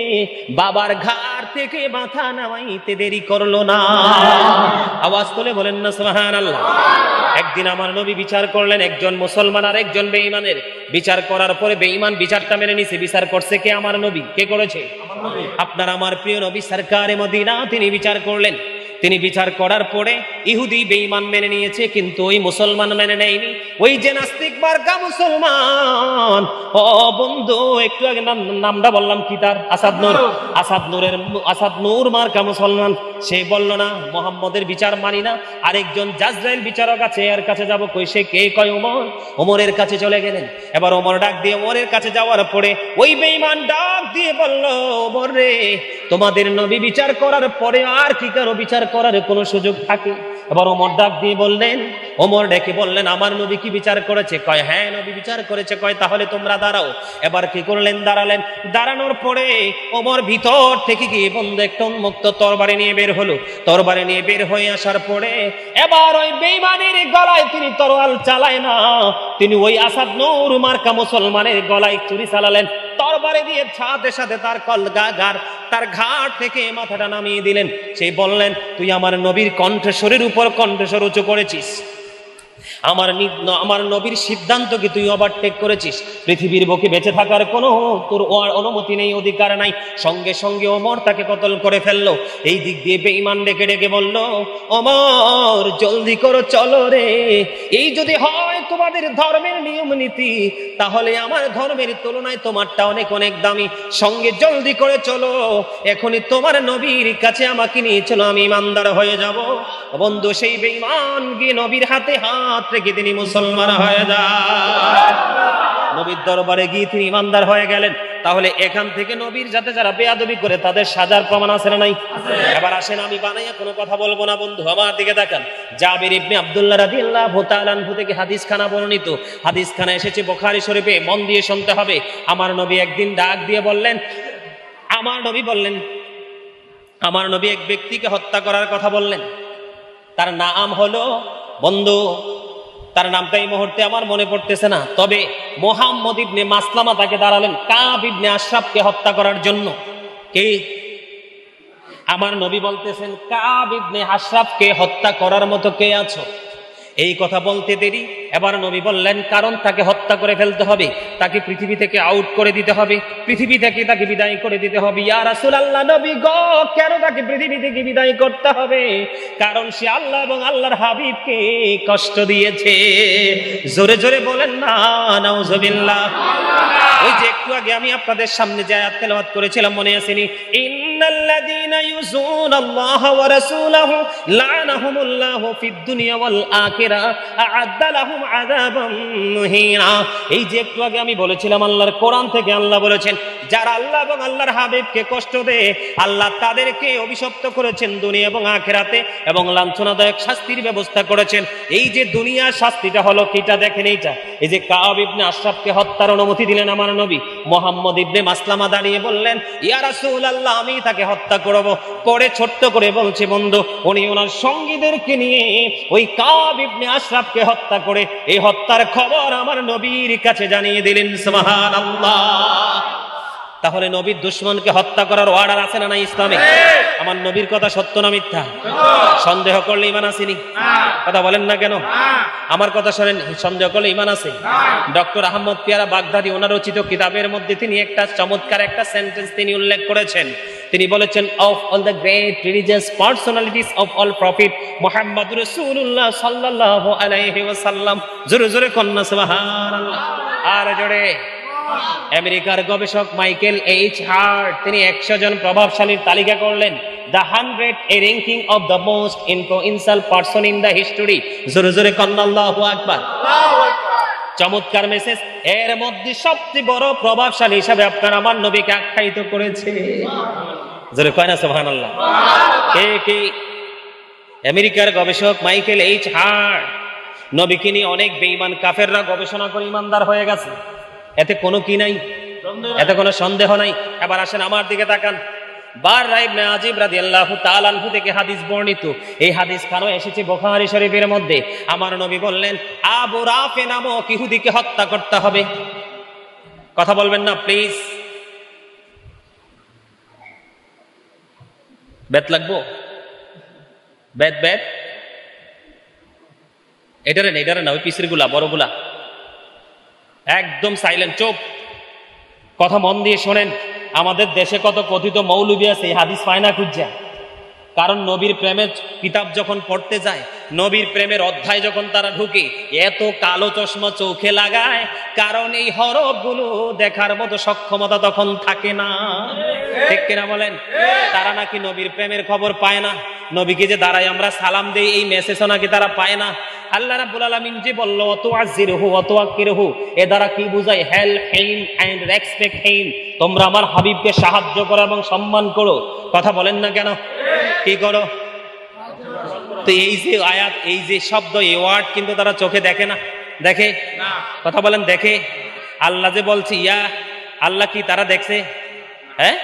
বাবার ঘাড় থেকে মাথা নামাইতে দেরি করলো না। আওয়াজ তুলে বলেন না সুবহানাল্লাহ। একদিন আমার নবী বিচার করলেন, একজন মুসলমান আর একজন বেঈমানের। বিচার করার পরে বেঈমান বিচারটা মেনে নিছে। বিচার করছে কে? আমার নবী। কে করেছে? আপনার আমার প্রিয় নবী সরকারে মদিনা, তিনি বিচার করলেন। তিনি বিচার করার পরে ইহুদি বেঈমান মেনে নিয়েছে, কিন্তু ওই মুসলমান মেনে নেয়নি। ওই যে নাস্তিক মার্কা মুসলমান, ও বন্ধু একটু আগে নামটা বললাম কি তার? আসাদ নূর মার্কা মুসলমান। সে বলল না মুহাম্মদের বিচার মানি না। আরেকজন জাজরাইল বিচারক আছে, এর কাছে যাব। কই সে কে? কয় ওমর। ওমরের কাছে চলে গেলেন। এবার ওমর ডাক দিয়ে ওমরের কাছে যাওয়ার পরে ওই বেঈমান ডাক দিয়ে বলল, ওমর রে, তোমাদের নবী বিচার করার পরে আর কি কারো বিচার করার কোনো সুযোগ থাকে? এবার ওমর ডাক দিয়ে বললেন, ওমর ডেকে বললেন, আমার নবী কি বিচার করেছে? কয় হ্যাঁ নবী বিচার করেছে। কয় তাহলে তোমরা দাঁড়াও। এবার কি করলেন? দাঁড়ালেন। দাঁড়ানোর পরে ওমর ভিতর থেকে গিয়ে বন্ধু একটা উন্মুক্ত তরবারি নিয়ে বের হলো। তরবারি নিয়ে বের হয়ে আসার পরে এবার ওই বেঈমানের গলায় তিনি তরোয়াল চালায় না, তিনি ওই আসাদ নূর মার্কা মুসলমানের গলায় ছুরি চালালেন। তরবারি দিয়ে সাথে সাথে তার তার ঘাট থেকে মাথাটা নামিয়ে দিলেন। সে বললেন, তুই আমার নবীর কণ্ঠস্বরের উপর কণ্ঠস্বর উঁচু করেছিস, আমার নবীর সিদ্ধান্ত কি তুই ওভারটেক করেছিস? পৃথিবীর বুকে বেঁচে থাকার কোনো তোর অনুমতি নেই, অধিকার নাই। সঙ্গে সঙ্গে ওমর তাকে কতল করে ফেললো। এই দিক দিয়ে বেঈমান ডেকে ডেকে বলল, ওমর জলদি করো, চলো রে। এই যদি হয় তোমাদের ধর্মের নিয়ম নীতি, তাহলে আমার ধর্মের তুলনায় তোমারটা অনেক অনেক দামি। সঙ্গে জলদি করে চলো, এখনই তোমার নবীর কাছে আমাকে নিয়ে চলো, আমি ইমানদার হয়ে যাব। বন্ধু সেই বেঈমান গিয়ে নবীর হাতে হাত রেখে তিনি মুসলমান হয়ে যায়। নবীর দরবারে গিয়ে তিনি ইমানদার হয়ে গেলেন। তাহলে এখান থেকে নবীর যাতে যারা বেয়াদবি করে তাদের সাজার প্রমাণ আছে না নাই? এবার আসেন, আমি বানাইয়া কোনো কথা বলবো না বন্ধু, আমার দিকে তাকান। জাবির ইবনে আব্দুল্লাহ রাদিয়াল্লাহু তাআলা আনহু থেকে হাদিসখানা বর্ণিত। হাদিসখানা এসেছে বুখারী শরীফে, মন দিয়ে শুনতে হবে। আমার নবী একদিন ডাক দিয়ে বললেন, আমার নবী এক ব্যক্তিকে হত্যা করার কথা বললেন। তার নাম হলো, বন্ধু তার নামটা এই মুহূর্তে আমার মনে পড়তেছে না, তবে মুহাম্মদ ইবনে মাসলামা তাকে দাঁড়ালেন কাব ইবনে আশরাফকে হত্যা করার জন্য। কে? আমার নবী বলতেছেন, কাব ইবনে আশরাফকে হত্যা করার মতো কে আছো? এই কথা বলতে দেরি এবার নবী বললেন, কারণ তাকে হত্যা করে ফেলতে হবে, তাকে পৃথিবী থেকে আউট করে দিতে হবে, পৃথিবী থেকে তাকে বিদায় করে দিতে হবে। ইয়া রাসূলুল্লাহ, নবী গো, কেন তাকে পৃথিবী থেকে বিদায় করতে হবে? কারণ সে আল্লাহ এবং আল্লাহর হাবিবকে কষ্ট দিয়েছে। জোরে জোরে বলেন না নাউজুবিল্লাহ। ওই যে একটু আগে আমি আপনাদের সামনে যে আয়াত তেলাওয়াত করেছিলাম, মনে আসেনি? ইন্নাল্লাযীনা ইউযুনাল্লাহা ওয়া রাসূলাহু লা'নাহুমুল্লাহু ফিদ দুনিয়া ওয়াল আখিরাহ আ'আদ্দা লাহুম আযাবাম মুহিনা। এই যে একটু আগে আমি বলেছিলাম, আল্লাহর কোরআন থেকে আল্লাহ বলেছেন, যারা আল্লাহ এবং আল্লাহর হাবিবকে কষ্ট দেয়, আল্লাহ তাদেরকে অভিশপ্ত করেছেন দুনিয়া এবং আখিরাতে, এবং লাঞ্ছনাদায়ক শাস্তির ব্যবস্থা করেছেন। এই যে দুনিয়ার শাস্তিটা হলো কিটা দেখেন, এইটা এই যে কাব ইবনে আশরাফকে হত্যার অনুমতি দিলেন আমার নবী। মুহাম্মদ ইবনে মাসলামা দাঁড়িয়ে বললেন, ইয়া রাসূলুল্লাহ, আমি তাকে হত্যা করব। পরে ছোট্ট করে বলছে, বন্ধু উনি ওনার সঙ্গীদেরকে নিয়ে ওই কাব ইবনে আশরাফকে হত্যা করে এই হত্যার খবর আমার নবীর কাছে জানিয়ে দিলেন। সুবহানাল্লাহ। তাহলে নবীর দুশমনকে হত্যা করার অর্ডার আছে না নাই ইসলামে? আমার নবীর কথা সত্য না মিথ্যা? সন্দেহ করলে ঈমান আসেনি? কথা বলেন না কেন? আমার কথা শোনেন, সন্দেহ করলে ঈমান আছে? ডক্টর আহমদ পিয়ারা বাগদাদি ওনার রচিত কিতাবের মধ্যে তিনি একটা চমৎকার একটা সেন্টেন্স তিনি উল্লেখ করেছেন। তিনি বলেছেন, of all the great religious personalities of all prophet Muhammad রাসূলুল্লাহ সাল্লাল্লাহু আলাইহি ওয়াসাল্লাম। জোরে জোরে কন্না সুবহানাল্লাহ। আর জোরে। আমেরিকার গবেষক মাইকেল এইচ হার্ট তিনি 100 জন প্রভাবশালীর তালিকা করলেন, the 100 A ranking of the most influential person in the history. জোরে জোরে কন্না আল্লাহু আকবার। চমৎকার মেসেজ। এর মধ্যে সবচেয়ে বড় প্রভাবশালী হিসাবে আপনার আমার নবীকে আখ্যায়িত করেছে। জোরে কয় না সুবহানাল্লাহ। কে আমেরিকার গবেষক মাইকেল এইচ হার্ট নবীকে নিয়ে অনেক বেঈমান কাফেররা গবেষণা করে ইমানদার হয়ে গেছে, এতে কোনো কি নাই, এতে কোনো সন্দেহ নাই। এবার আসেন আমার দিকে তাকান, বাররা ইবনে আজিব রাদিয়াল্লাহু তাআলা আনহু থেকে হাদিস বর্ণিত, এই হাদিস খানো এসেছে বুখারী শরীফের মধ্যে। আমার নবী বললেন আবু রাফে নামক ইহুদিকে হত্যা করতে হবে। কথা বলবেন না প্লিজ, বেত লাগবো, বেত এটারে না, ওই পিসের গুলা বড়গুলা একদম সাইলেন্ট, চুপ, কথা মন দিয়ে শোনেন। আমাদের দেশে কত কথিত মৌলবী আছে হাদিস পায় না খুঁজা, কারণ নবীর প্রেমের কিতাব যখন পড়তে যায়, নবীর প্রেমের অধ্যায় যখন তারা ঢুকে, এত কালো চশমা চোখে লাগায়, কারণ এই হরফগুলো দেখার মতো সক্ষমতা তখন থাকে না, ঠিক কিনা বলেন? তারা নাকি নবীর প্রেমের খবর পায় না, নবীকে যে দাঁড়ায় আমরা সালাম দেই এই মেসেজও নাকি তারা পায় না। আল্লাহ রাব্বুল আলামিন যে বলল ওয়াতুআযিরহু ওয়াতুওয়াক্কিরহু, এ দ্বারা কি বুঝায়? Help him and respect him, তোমরা আমার হাবিবকে সাহায্য করো এবং সম্মান করো। কথা বলেন না কেন? কি করো? তো এই যে আয়াত, এই যে শব্দ, এই ওয়ার্ড কিন্তু তারা চোখে দেখে না, দেখে না? কথা বলেন দেখে? আল্লাহ যে বলছি ইয়া আল্লাহ, কি তারা দেখছে? হ্যাঁ,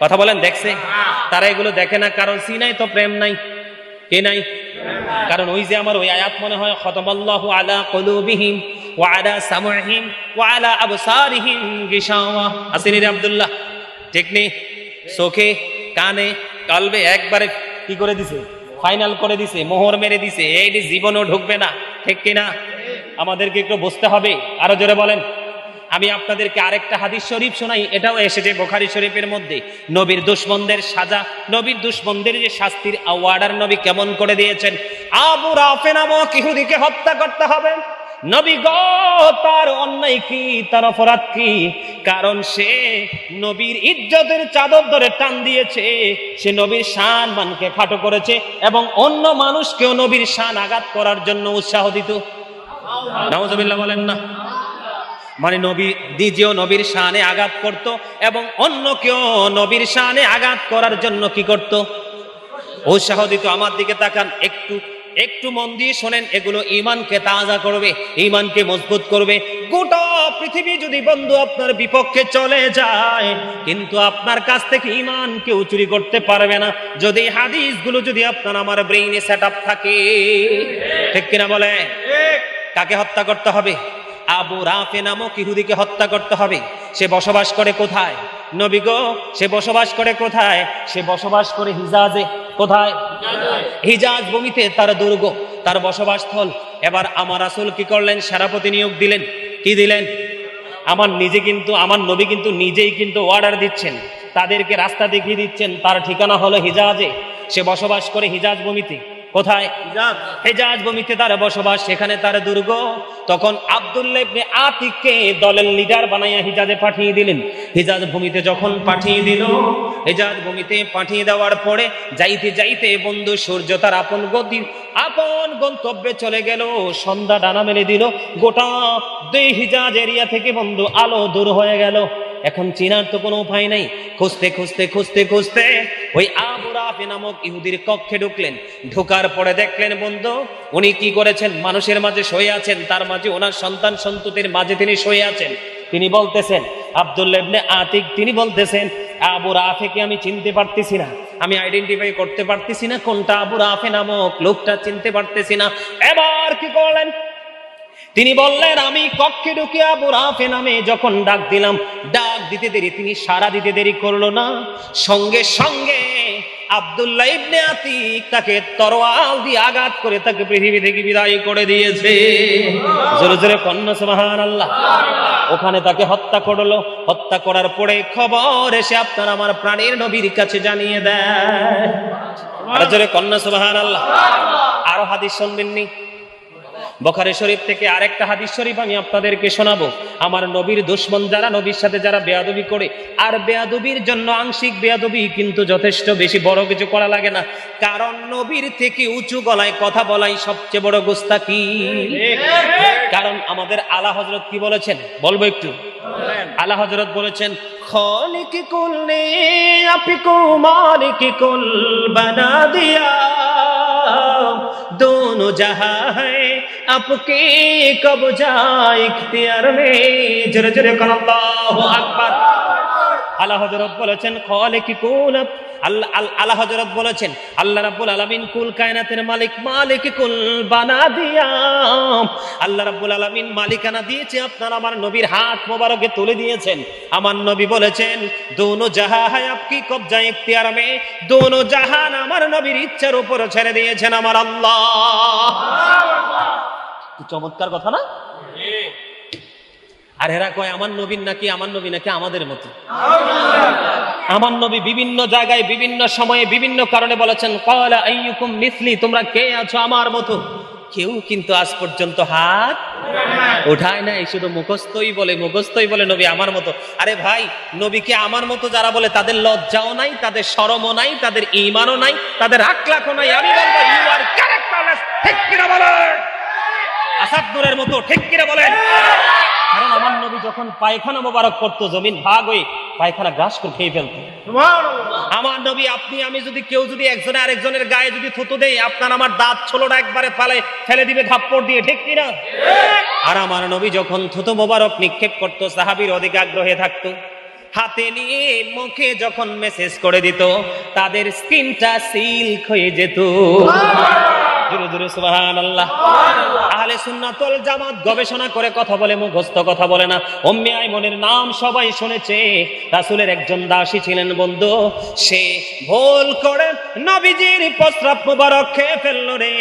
কথা বলেন দেখছে? তারা এগুলো দেখে না, কারণ সিনাই তো প্রেম নাই, কে নাই? কারণ ওই যে আমার ওই আয়াত মনে হয় খতামাল্লাহু আলা কুলুবিহিম ওয়া আলা সামঈহিম ওয়া আলা আবসারিহিম গিশাওয়া, আসেনি রে আব্দুল্লাহ? ঠিক নেই? চোখে, কানে, কলবে একবারে কি করে দিছে? ফাইনাল করে দিছে, মোহর মেরে দিছে, এই জীবনও ঢুকবে না, ঠিক কিনা? আমাদেরকে একটু বুঝতে হবে। আরো জোরে বলেন। আমি আপনাদেরকে আরেকটা হাদিস শরীফ শোনাই, এটাও এসেছে বুখারী শরীফের মধ্যে। নবীর দুশমনদের সাজা, নবীর দুশমনদের যে শাস্তির অর্ডার নবী কেমন করে দিয়েছেন। আবু রাফে নামক ইহুদিকে হত্যা করতে হবে। নবী গো, তার অন্যায় কি, তার অপরাধ কি? কারণ সে নবীর ইজ্জতের চাদর ধরে টান দিয়েছে, সে নবীর শান মানকে খাটো করেছে এবং অন্য মানুষকেও নবীর শান আঘাত করার জন্য উৎসাহ দিত। নাউজুবিল্লাহ বলেন না? মানে নবী নিজেও নবীর শানে আঘাত করত এবং অন্যকেও নবীর শানে আঘাত করার জন্য কি করত? উৎসাহ দিত। আমার দিকে তাকান, একটু মন দিয়ে শোনেন, এগুলো ঈমানকে তাজা করবে, ঈমানকে মজবুত করবে। গোটা পৃথিবী যদি বন্ধু আপনার বিপক্ষে চলে যায়, কিন্তু আপনার কাছ থেকে ঈমান কেউ চুরি করতে পারবে না, যদি হাদিসগুলো যদি আপনার আমার ব্রেইনে সেটআপ থাকে, ঠিক কিনা বলে? কাকে হত্যা করতে হবে? আবু রাফে নামক ইহুদিকে হত্যা করতে হবে। সে বসবাস করে কোথায়? নবী গো, সে বসবাস করে কোথায়? সে বসবাস করে হিজাজে। কোথায়? হিজাজ ভূমিতে তার দুর্গ, তার বসবাসস্থল। এবার আমার রাসূল কি করলেন? সেনাপতি নিয়োগ দিলেন। কি দিলেন? আমার নবী কিন্তু নিজেই কিন্তু অর্ডার দিচ্ছেন, তাদেরকে রাস্তা দেখিয়ে দিচ্ছেন। তার ঠিকানা হলো হিজাজে, সে বসবাস করে হিজাজ ভূমিতে। কোথায়? হিজাজ ভূমিতে তার বসবাস, সেখানে তার দুর্গ। তখন আব্দুল্লাহ ইবনে আতিককে দলের লিডার বানাইয়া হিজাজে পাঠিয়ে দিলেন। হিজাজ ভূমিতে যখন পাঠিয়ে দিল, হিজাজ ভূমিতে পাঠিয়ে দেওয়ার পরে যাইতে যাইতে বন্ধু সূর্য তার আপন গন্তব্যে চলে গেল। সন্ধ্যা ডানা মেলে দিল, গোটা দুই হিজাজ এরিয়া থেকে বন্ধু আলো দূর হয়ে গেল। এখন চিনার তো কোনো উপায় নাই। খুঁজতে ওই আবু রাফে নামক ইহুদির কক্ষে ঢুকলেন। ঢোকার পরে দেখলেন বন্ধু উনি কি করেছেন? মানুষের মাঝে শুয়ে আছেন, তার মাঝে ওনার সন্তান সন্ততির মাঝে তিনি শুয়ে আছেন। তিনি বলতেছেন, আব্দুল্লাহ ইবনে আতিক তিনি বলতেছেন, আবু রাফেকে আমি চিনতে পারতেছি না, আমি আইডেন্টিফাই করতে পারতেছি না কোনটা আবু রাফে নামক লোকটা, চিনতে পারতেছি না। এবার কি করলেন? তিনি বললেন, আমি কক্ষে ঢুকে আবু রাফে নামে যখন ডাক দিলাম, ডাক দিতে দেরি, তিনি সাড়া দিতে দেরি করলো না। সঙ্গে সঙ্গে আব্দুল্লাহ ইবনে আতিক তাকে তরোয়াল দিয়ে আঘাত করে তাকে পৃথিবী থেকে বিদায় করে দিয়েছে। জোরে জোরে কন্যা সুবহানাল্লাহ। ওখানে তাকে হত্যা করলো। হত্যা করার পরে খবর এসে আপনার আমার প্রাণের নবীর কাছে জানিয়ে দেয়। জোরে কন্যা সুবহানাল্লাহ। আরো হাদিস শুনবেননি? বুখারী শরীফ থেকে আরেকটা হাদিস শরীফ আমি আপনাদেরকে শোনাবো। আমার নবীর দুশমন যারা, নবীর সাথে যারা বেয়াদবি করে, আর বেয়াদবির জন্য আংশিক বেয়াদবি কিন্তু যথেষ্ট বেশি বড় কিছু করা লাগে না, কারণ নবীর থেকে উঁচু গলায় কথা বলাই সবচেয়ে বড় গোস্তাকি। কারণ আমাদের আলা হযরত কি বলেছেন? বলবো একটু, আলা হযরত বলেছেন খালিক কুল নে আপকো মালিক কুল বানা দিয়া दोनों जहां है आपके कब्जा इख्तियार में जरे जरे कर अल्लाहु আকবার আলা হযরত বলেছেন খালিক কুল আলা হযরত বলেছেন আল্লাহ রাব্বুল আলামিন কুল কায়নাতের মালিক মালিক কুল বানা দিয়া আল্লাহ রাব্বুল আলামিন মালিকানা দিয়েছে আপনার আমার নবীর হাত মোবারকে তুলে দিয়েছেন আমার নবী বলেছেন দোনো জাহান है आपकी कब्जा इख्तियार में दोनों জাহান আমার নবীর ইচ্ছার উপর ছেড়ে দিয়েছেন আমার আল্লাহ কি চমৎকার কথা না আর এরা কয় আমার নবী নাকি আমাদের মতো আমার নবী বিভিন্ন জায়গায় বিভিন্ন সময়ে বিভিন্ন কারণে বলেছেন ক্বালা আইয়ুকুম মিসলি তোমরা কে আছো আমার মতো কেউ কিন্তু আজ পর্যন্ত হাত উঠায় নাই শুধু মুখস্থই বলে নবী আমার মতো আরে ভাই নবীকে আমার মতো যারা বলে তাদের লজ্জাও নাই তাদের শরমও নাই তাদের ঈমানও নাই তাদের আকলাকও নাই আমি বলবো ইউ আর ক্যারেক্টারলেস ঠিক কিনা বলেন আসাদ নূরের মতো ঠিক কিনা বলেন কারণ আমার নবী যখন পায়খানা মোবারক করতো জমিন ভাগ হয়ে পায়খানা গ্রাস করে খেয়ে ফেলতো আমার নবী আপনি আমি যদি কেউ যদি একজনে আরেকজনের গায়ে যদি থুতু দেয় আপনার আমার দাঁত ছোলটা একবারে ফেলে দিবে থাপ্পড় দিয়ে ঠিক কিনা আর আমার নবী যখন থুতু মোবারক নিক্ষেপ করতো সাহাবীর অধিক আগ্রহে থাকতো হাতে নিয়ে মুখে যখন মেসেজ করে দিত তাদের স্কিনটা সিল্ক হয়ে যেত জোরে জোরে সুবহানাল্লাহ আহলে সুন্নাত ওয়াল জামাত গবেষণা করে কথা বলে মুখস্থ কথা বলে না উম্মে আইমনের নাম সবাই শুনেছে রাসূলের একজন দাসী ছিলেন বন্ধু সে ভুল করে নবীজির প্রস্রাব মোবারক খেয়ে ফেলল রে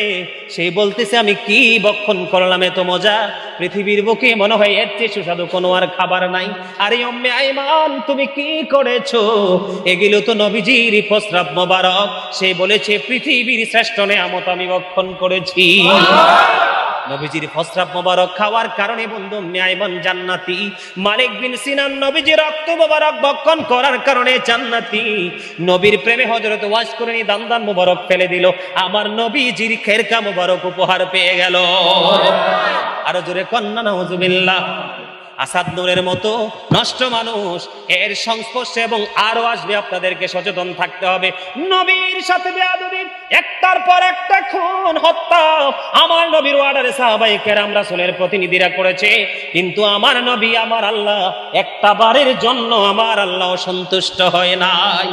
সে বলতেছে আমি কি বক্ষণ করলাম এত মজা পৃথিবীর বুকে মনে হয় এর চেয়ে সুস্বাদু কোনো আর খাবার নাই আরে উম্মে আইমান তুমি কি করেছো এগুলো তো নবীজির প্রস্রাব মোবারক সে বলেছে পৃথিবীর শ্রেষ্ঠ নেয়ামত আমি ভক্ষণ করেছি নবীজির প্রস্রাব মোবারক খাওয়ার কারণে বন্ধু আইমান জান্নাতি মালিক বিন সিনান নবীজির রক্ত মোবারক ভক্ষণ করার কারণে জান্নাতি নবীর প্রেমে হযরত ওয়াজ করে নি দান মোবারক ফেলে দিল আমার নবীজির খেরকা মোবারক উপহার পেয়ে গেল আর জোরে কন্না নাউজুবিল্লাহ আসাদ নূরের মতো নষ্ট মানুষ এর সংস্পর্শে এবং আরো আসবে আপনাদেরকে সচেতন থাকতে হবে নবীর সাথে বেয়াদবি একটার পর একটা খুন হত্যা আমার নবীর অর্ডারে সাহাবায়ে কেরাম রাসূলের প্রতিনিধিরা করেছে কিন্তু আমার নবী আমার আল্লাহ একটা বারের জন্য আমার আল্লাহ সন্তুষ্ট হয় নাই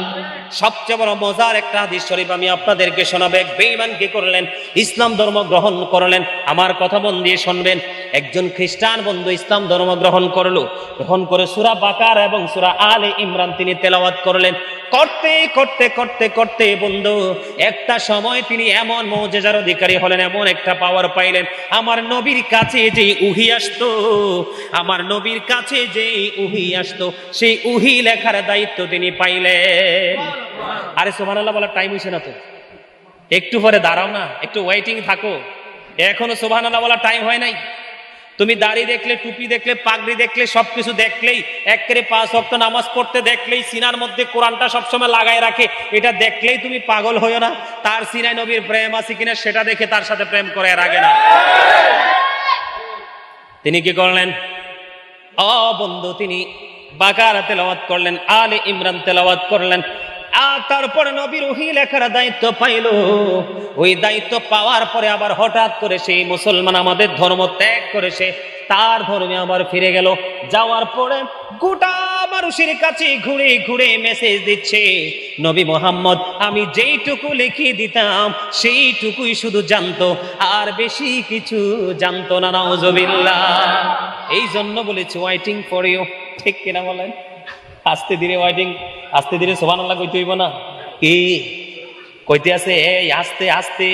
সবচেয়ে বড় মজার একটা হাদিস শরীফ আমি আপনাদেরকে শোনাবো এক বেঈমান কি করলেন ইসলাম ধর্ম গ্রহণ করলেন আমার কথা মন দিয়ে শুনবেন একজন খ্রিস্টান বন্ধু ইসলাম ধর্ম গ্রহণ করলো গ্রহণ করে সূরা বাকারা এবং সূরা আলে ইমরান তিনি তেলাওয়াত করলেন করতে করতে করতে করতে বন্ধু একটা সময় তিনি এমন মুজিজার অধিকারী হলেন এমন একটা পাওয়ার পাইলেন আমার নবীর কাছে যে উহি আসতো আমার নবীর কাছে যে উহি আসতো সেই উহি লেখার দায়িত্ব তিনি পাইলেন আরে সুবহানাল্লাহ বলার টাইম হইছে না তো একটু পরে দাঁড়াও না একটু ওয়েটিং থাকো এখনো সুবহানাল্লাহ বলার টাইম হয় নাই তুমি দাড়ি দেখলে টুপি দেখলে পাগড়ি দেখলে সবকিছু দেখলেই একেবারে 5 ওয়াক্ত নামাজ পড়তে দেখলেই সিনার মধ্যে কোরআনটা সবসময় লাগায় রাখে এটা দেখলেই তুমি পাগল হইও না তার সিনায় নবীর প্রেম আছে কিনা সেটা দেখে তার সাথে প্রেম করে এর আগে না তিনি কি করলেন বন্ধু তিনি বাকারা তেলাওয়াত করলেন আলে ইমরান তেলাওয়াত করলেন আর তারপরে নবীর ওহী লেখার দায়িত্ব পাইল ওই দায়িত্ব পাওয়ার পরে আবার হঠাৎ করে সেই মুসলমান আমাদের ধর্ম ত্যাগ করে সে তার ধর্মে আবার ফিরে গেল যাওয়ার পরে গোটা মানুষের কাছে ঘুরে ঘুরে মেসেজ দিচ্ছে নবী মুহাম্মদ আমি যেইটুকু লিখে দিতাম সেইটুকুই শুধু জানতো আর বেশি কিছু জানতো না নাউজুবিল্লাহ এই জন্য বলেছি ওয়েটিং ফর ইউ ঠিক কিনা বলেন আস্তে ধীরে ওয়েটিং আস্তে ধীরে সুবহানাল্লাহ কইতে হইব না কি কইতে আছে এই আস্তে আস্তে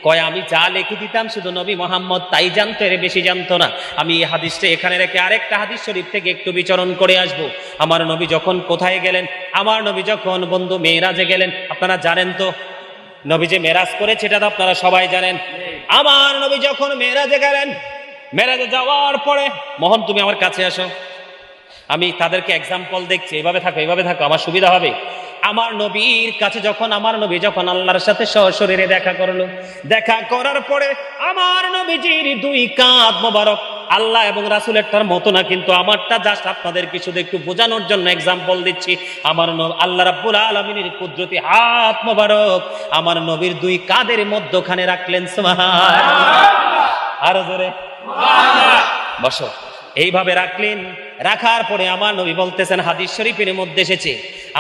কয় আমি যা লিখে দিতাম শুধু নবী মুহাম্মদ তাই জানতো এর বেশি জানতো না আমি এই হাদিসটা এখানে রেখে আরেকটা হাদিস শরীফ থেকে একটু বিচরণ করে আসব আমার নবী যখন কোথায় গেলেন আমার নবী যখন বন্ধু মেরাজে গেলেন আপনারা জানেন তো নবী যে মেরাজ করেছে এটা তো আপনারা সবাই জানেন আমার নবী যখন মেরাজে গেলেন মেরাজে যাওয়ার পরে মোহন তুমি আমার কাছে আসো আমি তাদেরকে এক্সাম্পল দেখছি এইভাবে থাকো আমার সুবিধা হবে আমার নবীর কাছে যখন আমার নবী যখন আল্লাহর সাথে সশরীরে দেখা করলো দেখা করার পরে আমার নবীজির দুই কাঁধ মোবারক আল্লাহ এবং রাসূলেরটার মতো না, কিন্তু আমারটা জাস্ট আপনাদেরকে শুধু একটু বোঝানোর জন্য এক্সাম্পল দিচ্ছি। আমার আল্লাহ রাব্বুল আলামিনের কুদরতি হাত মোবারক আমার নবীর দুই কাঁধের মধ্যখানে রাখলেন। সুবহানাল্লাহ, আরো জোরে সুবহানাল্লাহ। বসো। এইভাবে রাখলেন। রাখার পরে আমার নবী বলতেছেন, হাদিস শরীফের মধ্যে এসেছে,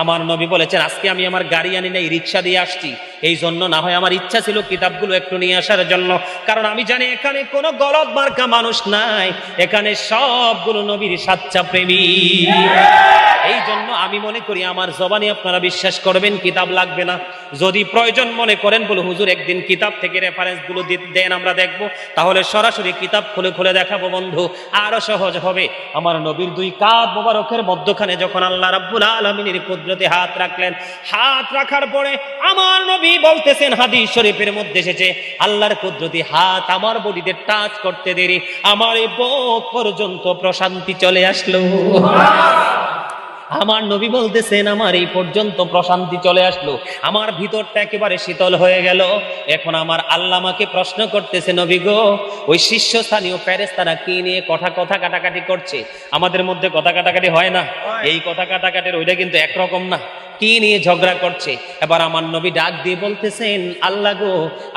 আমার নবী বলেছেন, আজকে আমি আমার গাড়ি আনি নাই, রিক্সা দিয়ে আসছি। এই জন্য না হয় আমার ইচ্ছা ছিল কিতাবগুলো একটু নিয়ে আসার জন্য, কারণ আমি জানি এখানে কোনো গলদ মার্কা মানুষ নাই, এখানে সবগুলো নবীর সাচ্চা প্রেমী। এই জন্য আমি মনে করি আমার জবানে আপনারা বিশ্বাস করবেন, কিতাব লাগবে না। যদি প্রয়োজন মনে করেন বলে হুজুর একদিন কিতাব থেকে রেফারেন্স গুলো দেন আমরা দেখবো, তাহলে সরাসরি কিতাব খুলে খুলে দেখাবো বন্ধু, আরো সহজ হবে। আমার নবীর দুই কাঁধ মোবারকের মধ্যখানে যখন আল্লাহ রাব্বুল আলামিনের কুদরতে হাত রাখলেন, হাত রাখার পরে আমার নবী বলতেছেন, হাদিস শরীফের মধ্যে এসেছে, আল্লাহর কুদরতি হাত আমার বডিতে টাচ করতে দেরি আমার এই বুক পর্যন্ত প্রশান্তি চলে আসলো। আমার নবী বলতেছেন, আমার এই পর্যন্ত প্রশান্তি চলে আসলো, আমার ভিতরটা একেবারে শীতল হয়ে গেল। এখন আমার আল্লাহ আমাকে প্রশ্ন করতেছে, নবী গো, ওই শীর্ষস্থানীয় ফেরেশতারা কি নিয়ে কথা কাটাকাটি করছে? আমাদের মধ্যে কথা কাটাকাটি হয় না? এই কথা কাটাকাটির ওইটা কিন্তু একরকম না, কি নিয়ে ঝগড়া করছে? এবার আমার নবী ডাক দিয়ে বলতেছেন, আল্লাহ গো,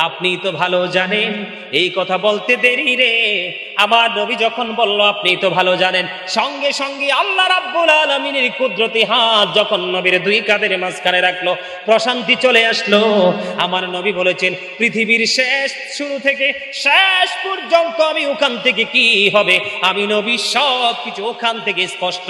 আপনি তো ভালো জানেন। এই কথা বলতে দেরি রে, আমার নবী যখন বলল আপনি তো ভালো জানেন, সঙ্গে সঙ্গে আল্লাহ রাব্বুল আলামিনের কুদরতি হাত যখন নবীর দুই কাঁধের মাঝখানে রাখলো, প্রশান্তি চলে আসলো। আমার নবী বলেছেন, পৃথিবীর শেষ শুরু থেকে শেষ পর্যন্ত আমি ওখান থেকে কি হবে, আমি নবী সব কিছু ওখান থেকে স্পষ্ট